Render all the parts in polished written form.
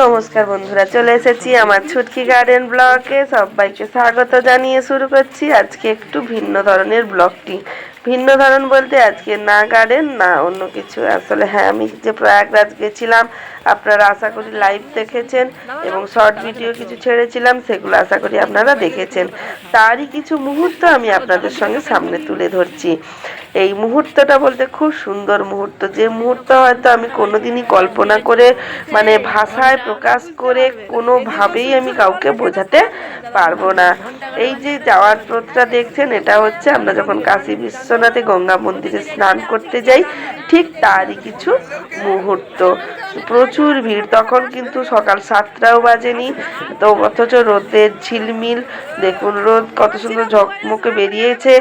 নমস্কার বন্ধুরা, চলে এসেছি আমার ছুটকি গার্ডেন ব্লগে। সবাইকে স্বাগত জানিয়ে শুরু করছি আজকে একটু ভিন্ন ধরনের ব্লগটি। ভিন্ন ধরন বলতে আজকে না গার্ডেন না অন্য কিছু। আসলে হ্যাঁ, আমি যে প্রয়াগরাজ গেছিলাম, আপনারা আশা করি লাইভ দেখেছেন এবং শর্ট ভিডিও কিছু ছেড়েছিলাম, সেগুলো আশা করি আপনারা দেখেছেন। তারই কিছু মুহূর্ত আমি আপনাদের সঙ্গে সামনে তুলে ধরছি। এই মুহূর্তটা বলতে খুব সুন্দর মুহূর্ত, যে মুহূর্ত হয়তো আমি কোনোদিনই কল্পনা করে ভাষায় প্রকাশ করে কোনোভাবেই আমি কাউকে বোঝাতে পারবো না। এই যে যাওয়ার পথটা দেখছেন, এটা হচ্ছে আমরা যখন কাশী বিশ্বনাথে গঙ্গা মন্দিরে স্নান করতে যাই, ঠিক তারই কিছু মুহূর্ত। প্রচুর ভিড়, তখন কিন্তু সকাল 7টাও বাজেনি, তো অথচ রোদের ঝিলমিল দেখুন, রোদ কত সুন্দর ঝকমকে বেরিয়েছে।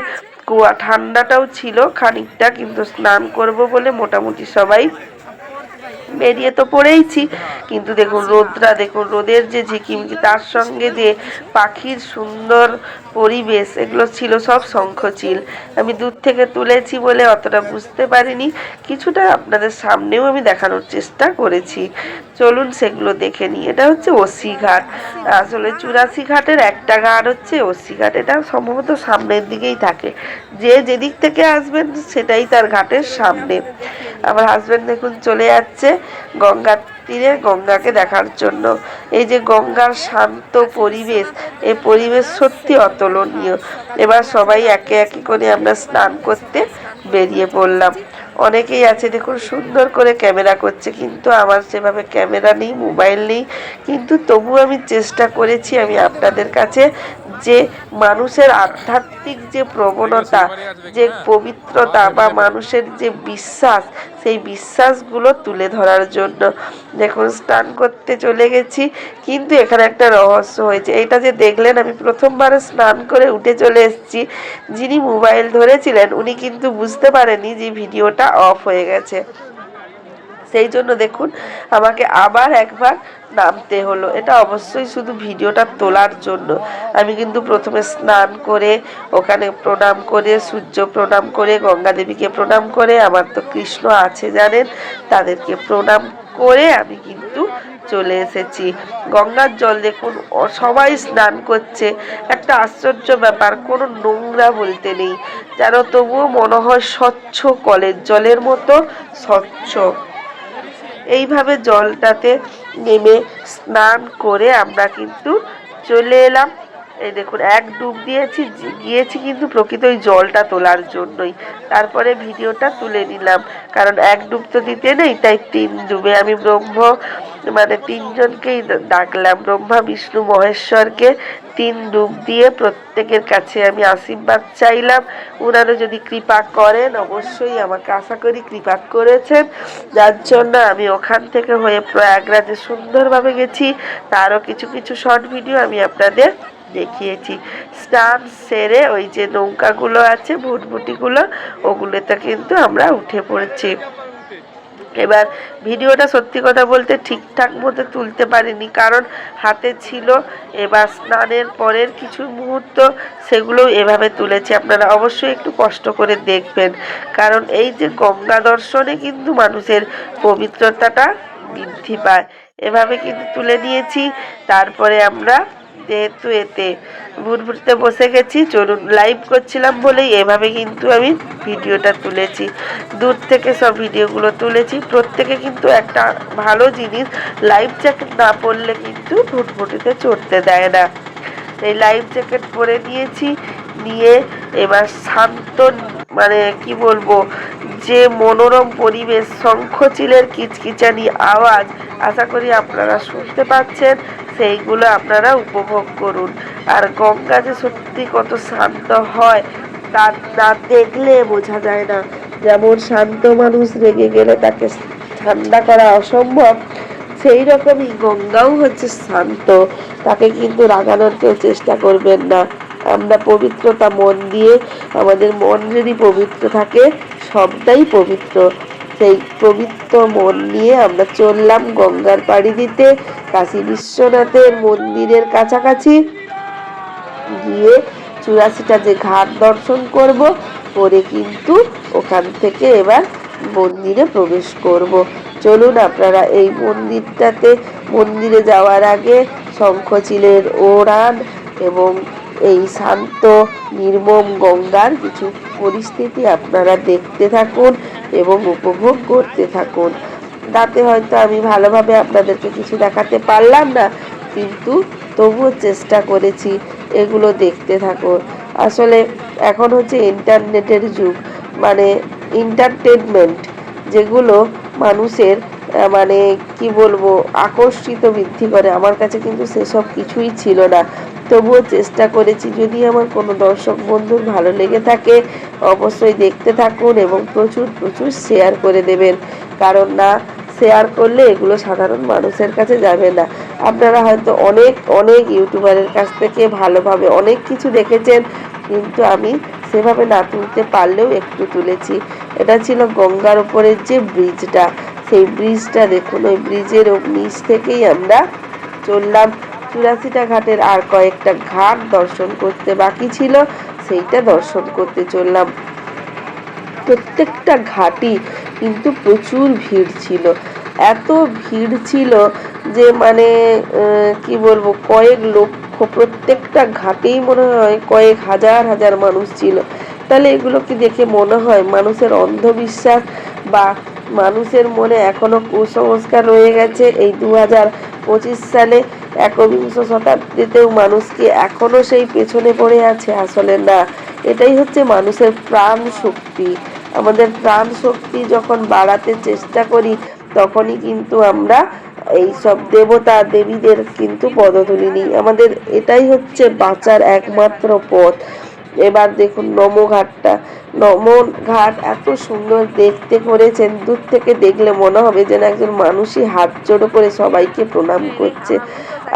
কুয়া ঠান্ডাটাও ছিল খানিকটা, কিন্তু স্নান করব বলে মোটামুটি সবাই বেরিয়ে তো পড়েইছি। কিন্তু দেখুন রোদটা, দেখুন রোদের যে ঝিকিমিকি, তার সঙ্গে যে পাখির সুন্দর পরিবেশ, এগুলো ছিল সব শঙ্খচিল। আমি দূর থেকে তুলেছি বলে অতটা বুঝতে পারিনি, কিছুটা আপনাদের সামনেও আমি দেখানোর চেষ্টা করেছি। চলুন সেগুলো দেখে নিই। এটা হচ্ছে ওসি ঘাট। আসলে 84 ঘাটের একটা ঘাট হচ্ছে ওসি ঘাট। এটা সম্ভবত সামনের দিকেই থাকে, যে যেদিক থেকে আসবেন সেটাই তার ঘাটের সামনে। আমার হাজবেন্ড দেখুন চলে যাচ্ছে গঙ্গার তীরে গঙ্গাকে দেখার জন্য। এই যে গঙ্গার শান্ত পরিবেশ, এই পরিবেশ সত্যি অতুলনীয়। এবার সবাই একে একে করে আমরা স্নান করতে বেরিয়ে পড়লাম। অনেকেই আছে দেখুন সুন্দর করে ক্যামেরা করছে, কিন্তু আমার সেভাবে ক্যামেরা নেই, মোবাইল নেই। কিন্তু তবু আমি চেষ্টা করেছি আমি আপনাদের কাছে যে মানুষের আধ্যাত্মিক যে প্রবণতা, যে পবিত্রতা বা মানুষের যে বিশ্বাস, সেই বিশ্বাসগুলো তুলে ধরার জন্য। দেখুন স্নান করতে চলে গেছি, কিন্তু এখানে একটা রহস্য হয়েছে। এটা যে দেখলেন, আমি প্রথমবারে স্নান করে উঠে চলে এসেছি, যিনি মোবাইল ধরেছিলেন উনি কিন্তু বুঝতে পারেননি যে ভিডিওটা অফ হয়ে গেছে। সেই জন্য দেখুন আমাকে আবার একবার নামতে হলো। এটা অবশ্যই শুধু ভিডিওটা তোলার জন্য। আমি কিন্তু প্রথমে স্নান করে ওখানে প্রণাম করে, সূর্য প্রণাম করে, গঙ্গা দেবীকে প্রণাম করে, আমার তো কৃষ্ণ আছে জানেন, তাদেরকে প্রণাম করে আমি কিন্তু চলে এসেছি। গঙ্গার জল দেখুন, সবাই স্নান করছে। একটা আশ্চর্য ব্যাপার, কোনো নোংরা বলতে নেই, যেন তবুও মনে হয় স্বচ্ছ কলের জলের মতো স্বচ্ছ। এইভাবে জলটাতে নেমে স্নান করে আমরা কিন্তু চলে এলাম। এই দেখুন এক ডুব গিয়েছি কিন্তু প্রকৃত ওই জলটা তোলার জন্যই। তারপরে ভিডিওটা তুলে নিলাম, কারণ এক ডুব তো দিতে নেই, তাই 3 ডুবে আমি মানে 3 জনকেই ডাকলাম, ব্রহ্মা বিষ্ণু মহেশ্বরকে 3 ডুব দিয়ে প্রত্যেকের কাছে আমি আশীর্বাদ চাইলাম। ওনারা যদি কৃপা করেন, অবশ্যই আমাকে আশা করি কৃপা করেছেন, যার জন্য আমি ওখান থেকে হয়ে প্রয়াগরাজে সুন্দরভাবে গেছি। তারও কিছু কিছু শর্ট ভিডিও আমি আপনাদের দেখিয়েছি। স্নান সেরে ওই যে নৌকাগুলো আছে, ভুটভুটিগুলো, ওগুলোতে কিন্তু আমরা উঠে পড়েছি। এবার ভিডিওটা সত্যি কথা বলতে ঠিকঠাক মতো তুলতে পারিনি, কারণ হাতে ছিল। এবার স্নানের পরের কিছু মুহূর্ত, সেগুলো এভাবে তুলেছি। আপনারা অবশ্যই একটু কষ্ট করে দেখবেন, কারণ এই যে গঙ্গা দর্শনে কিন্তু মানুষের পবিত্রতাটা বৃদ্ধি পায়। এভাবে কিন্তু তুলে নিয়েছি। তারপরে আমরা যেহেতু এতে ভুটভুটিতে বসে গেছি, চলুন লাইভ করছিলাম বলেই এভাবে কিন্তু আমি ভিডিওটা তুলেছি। দূর থেকে সব ভিডিওগুলো তুলেছি। প্রত্যেকে কিন্তু একটা ভালো জিনিস, লাইফ জ্যাকেট না পরলে কিন্তু ভুটভুটিতে চড়তে দেয় না। এই লাইফ জ্যাকেট পরে নিয়েছি, নিয়ে এবার শান্ত, মানে কি বলবো, যে মনোরম পরিবেশ, শঙ্খচিলের কিচকিচানি আওয়াজ আশা করি আপনারা শুনতে পাচ্ছেন, সেইগুলো আপনারা উপভোগ করুন। আর গঙ্গা যে সত্যি কত শান্ত হয়, তা না দেখলে বোঝা যায় না। যেমন শান্ত মানুষ রেগে গেলে তাকে ঠান্ডা করা অসম্ভব, সেই রকমই গঙ্গাও হচ্ছে শান্ত, তাকে কিন্তু রাগানোর কেউ চেষ্টা করবেন না। আমরা পবিত্রতা মন দিয়ে, আমাদের মন যদি পবিত্র থাকে, সবটাই পবিত্র। সেই পবিত্র মন নিয়ে আমরা চললাম গঙ্গার পাড়ি দিতে। কাশী বিশ্বনাথের মন্দিরের কাছাকাছি গিয়ে 84টা যে ঘাট দর্শন করব, করে কিন্তু ওখান থেকে এবার মন্দিরে প্রবেশ করব। চলুন আপনারা এই মন্দিরে যাওয়ার আগে শঙ্খচিলের ওড়ান এবং এই শান্ত নির্মম গঙ্গার কিছু পরিস্থিতি আপনারা দেখতে থাকুন এবং উপভোগ করতে থাকুন। তাতে হয়তো আমি ভালোভাবে আপনাদেরকে কিছু দেখাতে পারলাম না, কিন্তু তবুও চেষ্টা করেছি। এগুলো দেখতে থাকুন। আসলে এখন হচ্ছে ইন্টারনেটের যুগ, মানে এন্টারটেনমেন্ট, যেগুলো মানুষের মানে কি বলবো আকর্ষিত বৃদ্ধি করে। আমার কাছে কিন্তু সেসব কিছুই ছিল না, তবুও চেষ্টা করেছি। যদি আমার কোনো দর্শক বন্ধুর ভালো লেগে থাকে অবশ্যই দেখতে থাকুন এবং প্রচুর প্রচুর শেয়ার করে দেবেন, কারণ না শেয়ার করলে এগুলো সাধারণ মানুষের কাছে যাবে না। আপনারা হয়তো অনেক অনেক ইউটিউবারের কাছ থেকে ভালোভাবে অনেক কিছু দেখেছেন, কিন্তু আমি সেভাবে না তুলতে পারলেও একটু তুলেছি। এটা ছিল গঙ্গার উপরের যে ব্রিজটা, সেই ব্রিজটা দেখুন। ওই ব্রিজের নিচ থেকেই আমরা চললাম 84টা ঘাটের আর কয়েকটা ঘাট দর্শন করতে বাকি ছিল, সেইটা দর্শন করতে চললাম। প্রত্যেকটা ঘাটই কিন্তু প্রচুর ভিড় ছিল, এত ভিড় ছিল যে মানে কি বলবো, কয়েক লক্ষ, প্রত্যেকটা ঘাটেই মনে হয় কয়েক হাজার হাজার মানুষ ছিল। তাহলে এগুলোকে দেখে মনে হয় মানুষের অন্ধবিশ্বাস বা মানুষের মনে এখনো কুসংস্কার রয়ে গেছে। এই 2025 সালে একবিংশ শতাব্দীতেও মানুষ কি এখনো সেই পেছনে পড়ে আছে? আসলে না, এটাই হচ্ছে মানুষের প্রাণ শক্তি। আমাদের প্রাণ শক্তি যখন বাড়াতে চেষ্টা করি, তখনই কিন্তু আমরা এই সব দেবতা দেবীদের কিন্তু পদধূলি নিই। আমাদের এটাই হচ্ছে বাঁচার একমাত্র পথ। এবার দেখুন নমো ঘাট এত সুন্দর দেখতে করেছেন, দূর থেকে দেখলে মনে হবে যেন একজন মানুষই হাত জোড়ো করে সবাইকে প্রণাম করছে।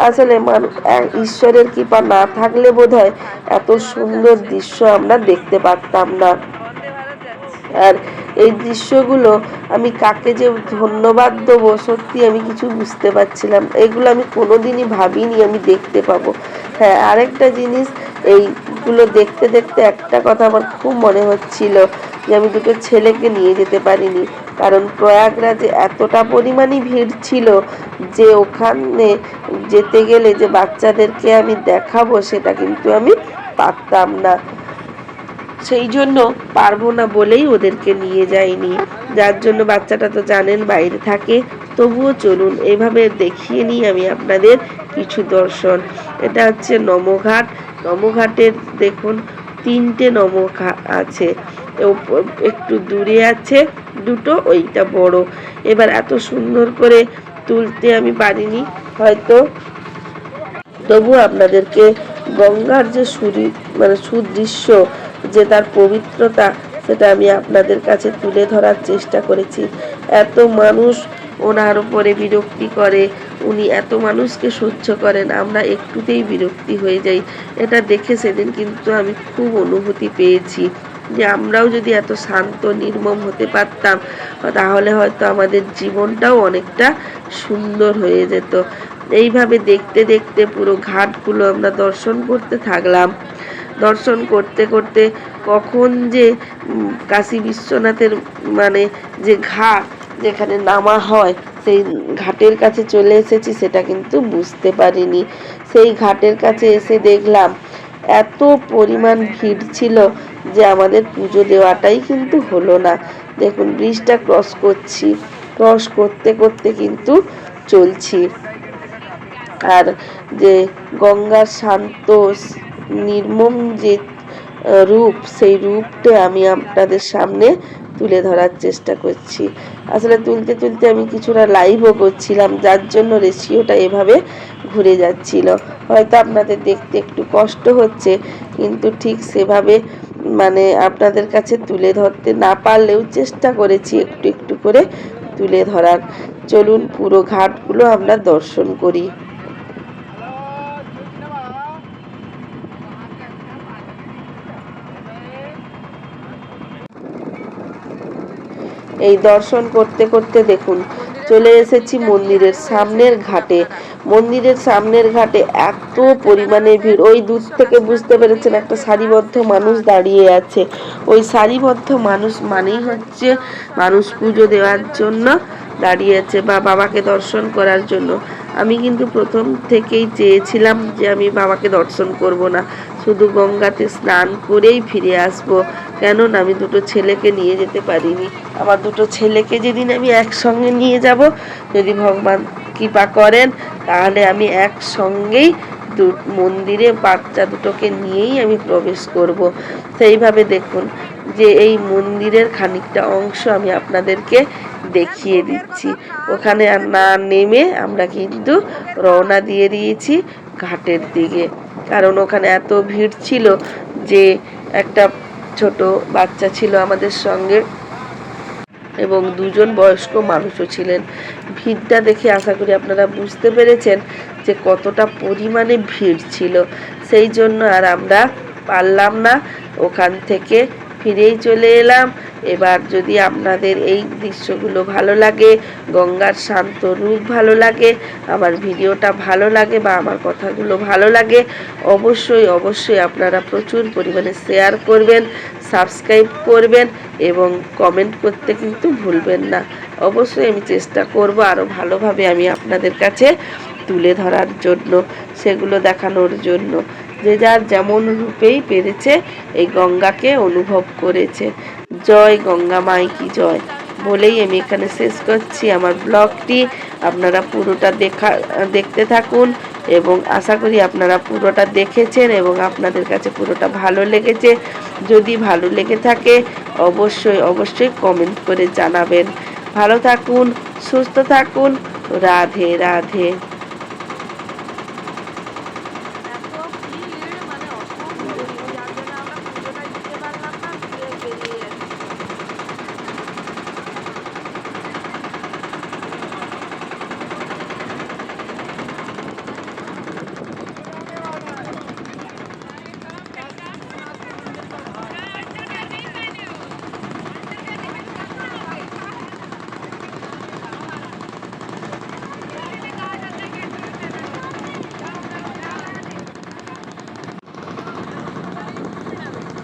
আসলে ঈশ্বরের কৃপা না থাকলে বোধহয় এত সুন্দর দৃশ্য আমরা দেখতে পারতাম না। আর এই দৃশ্যগুলো আমি কাকে যে ধন্যবাদ দেবো, সত্যি আমি কিছু বুঝতে পারছিলাম। এগুলো আমি কোনোদিনই ভাবিনি আমি দেখতে পাবো। হ্যাঁ, আরেকটা জিনিস, এইগুলো দেখতে দেখতে একটা কথা আমার খুব মনে হচ্ছিল যে আমি দুটো ছেলেকে নিয়ে যেতে পারিনি, কারণ প্রয়াগরাজে এতটা পরিমাণে ভিড় ছিল যে ওখানে যেতে গেলে যে বাচ্চাদেরকে আমি দেখাবো সেটা কিন্তু আমি পারতাম না। সেই জন্য পারবো না বলেই ওদেরকে নিয়ে যাইনি, যার জন্য বাচ্চাটা তো জানেন বাইরে থাকে। তবুও চলুন এইভাবে দেখিয়ে নিই আমি আপনাদের কিছু দর্শন। এটা হচ্ছে নমঘাট। নমঘাটের দেখুন 3টে নমঘাট আছে, একটু দূরে আছে দুটো, ওইটা বড়। এবার এত সুন্দর করে তুলতে আমি পারিনি হয়তো, তবু আপনাদেরকে গঙ্গার যে সুদৃশ্য, যে তার পবিত্রতা, সেটা আমি আপনাদের কাছে তুলে ধরার চেষ্টা করেছি। এত মানুষ ওনার উপরে বিরক্তি করে, উনি এত মানুষকে সহ্য করেন, আমরা একটুতেই বিরক্তি হয়ে যাই। এটা দেখে সেদিন কিন্তু আমি খুব অনুভূতি পেয়েছি যে আমরাও যদি এত শান্ত নির্মম হতে পারতাম, তাহলে হয়তো আমাদের জীবনটাও অনেকটা সুন্দর হয়ে যেত। এইভাবে দেখতে দেখতে পুরো ঘাটগুলো আমরা দর্শন করতে থাকলাম। দর্শন করতে করতে কখন যে কাশী বিশ্বনাথের মানে যে ঘাট যেখানে নামা হয় সেই ঘাটের কাছে চলে এসেছি সেটা কিন্তু বুঝতে পারিনি। সেই ঘাটের কাছে এসে দেখলাম এত পরিমাণ ভিড় ছিল যে আমাদের পুজো দেওয়াটাই কিন্তু হলো না। দেখুন ব্রিজটা ক্রস করতে করতে কিন্তু চলছি। আর যে গঙ্গার শান্ত নির্মম যে রূপ, সেই রূপটা আমি আপনাদের সামনে তুলে ধরার চেষ্টা করছি। আসলে তুলতে তুলতে আমি কিছুটা লাইভও করছিলাম, যার জন্য রেশিওটা এভাবে ঘুরে যাচ্ছিল। হয়তো আপনাদের দেখতে একটু কষ্ট হচ্ছে, কিন্তু ঠিক সেভাবে মানে আপনাদের কাছে তুলে ধরতে না পারলেও চেষ্টা করেছি একটু একটু করে তুলে ধরার। চলুন পুরো ঘাটগুলো আমরা দর্শন করি। এই দর্শন করতে করতে দেখুন চলে এসেছি মন্দিরের সামনের ঘাটে। মন্দিরের সামনের ঘাটে এত পরিমাণে ভিড়, ওই দূর থেকে বুঝতে পেরেছেন একটা সারিবদ্ধ মানুষ দাঁড়িয়ে আছে। ওই সারিবদ্ধ মানুষ মানেই হচ্ছে মানুষ পুজো দেওয়ার জন্য দাঁড়িয়েছে বা বাবাকে দর্শন করার জন্য। আমি কিন্তু প্রথম থেকেই চেয়েছিলাম যে আমি বাবাকে দর্শন করব না, শুধু গঙ্গাতে স্নান করেই ফিরে আসব। কেননা আমি দুটো ছেলেকে নিয়ে যেতে পারিনি। আমার দুটো ছেলেকে যেদিন আমি একসঙ্গে নিয়ে যাব, যদি ভগবান কৃপা করেন, তাহলে আমি একসঙ্গেই মন্দিরে বাচ্চা দুটোকে নিয়েই আমি প্রবেশ করব। সেইভাবে দেখুন যে এই মন্দিরের খানিকটা অংশ আমি আপনাদেরকে দেখিয়ে দিচ্ছি। ওখানে আর না নেমে আমরা কিন্তু রওনা দিয়ে দিয়েছি ঘাটের দিকে, কারণ ওখানে এত ভিড় ছিল যে একটা ছোট বাচ্চা ছিল আমাদের সঙ্গে এবং দুজন বয়স্ক মানুষও ছিলেন। ভিড়টা দেখে আশা করি আপনারা বুঝতে পেরেছেন যে কতটা পরিমাণে ভিড় ছিল। সেই জন্য আর আমরা পারলাম না, ওখান থেকে ফিরেই চলে এলাম। এবার যদি আপনাদের এই দৃশ্যগুলো ভালো লাগে, গঙ্গার শান্ত রূপ ভালো লাগে, আমার ভিডিওটা ভালো লাগে বা আমার কথাগুলো ভালো লাগে, অবশ্যই অবশ্যই আপনারা প্রচুর পরিমাণে শেয়ার করবেন, সাবস্ক্রাইব করবেন এবং কমেন্ট করতে কিন্তু ভুলবেন না। অবশ্যই আমি চেষ্টা করব আরও ভালোভাবে আমি আপনাদের কাছে তুলে ধরার জন্য, সেগুলো দেখানোর জন্য। যে যার যেমন রূপেই পেরেছে এই গঙ্গাকে অনুভব করেছে। জয় গঙ্গা মাই কি জয় বলেই আমি এখানে শেষ করছি আমার ব্লগটি। আপনারা পুরোটা দেখতে থাকুন এবং আশা করি আপনারা পুরোটা দেখেছেন এবং আপনাদের কাছে পুরোটা ভালো লেগেছে। যদি ভালো লেগে থাকে অবশ্যই অবশ্যই কমেন্ট করে জানাবেন। ভালো থাকুন, সুস্থ থাকুন, রাধে রাধে।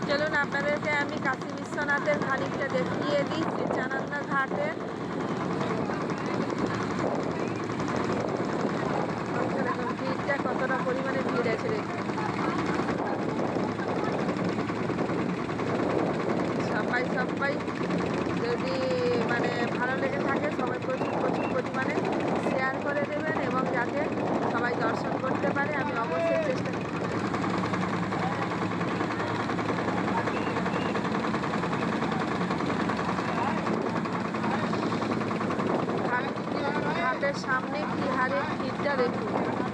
চলুন আপনাদেরকে আমি কাশী বিশ্বনাথের খানিকটা দেখিয়ে দিই স্মৃচানন্দ ঘাটে। ভিড়টা কতটা পরিমাণে ভিড় আছে দেখুন। সবাই যদি মানে ভালো লেগে থাকে সবাই প্রচুর পরিমাণে শেয়ার করে দেবেন এবং যাতে সবাই দর্শন করতে পারে আমি অবশ্যই চেষ্টা করব। ঘাটের সামনে কি হারে ভিড়টা দেখুন।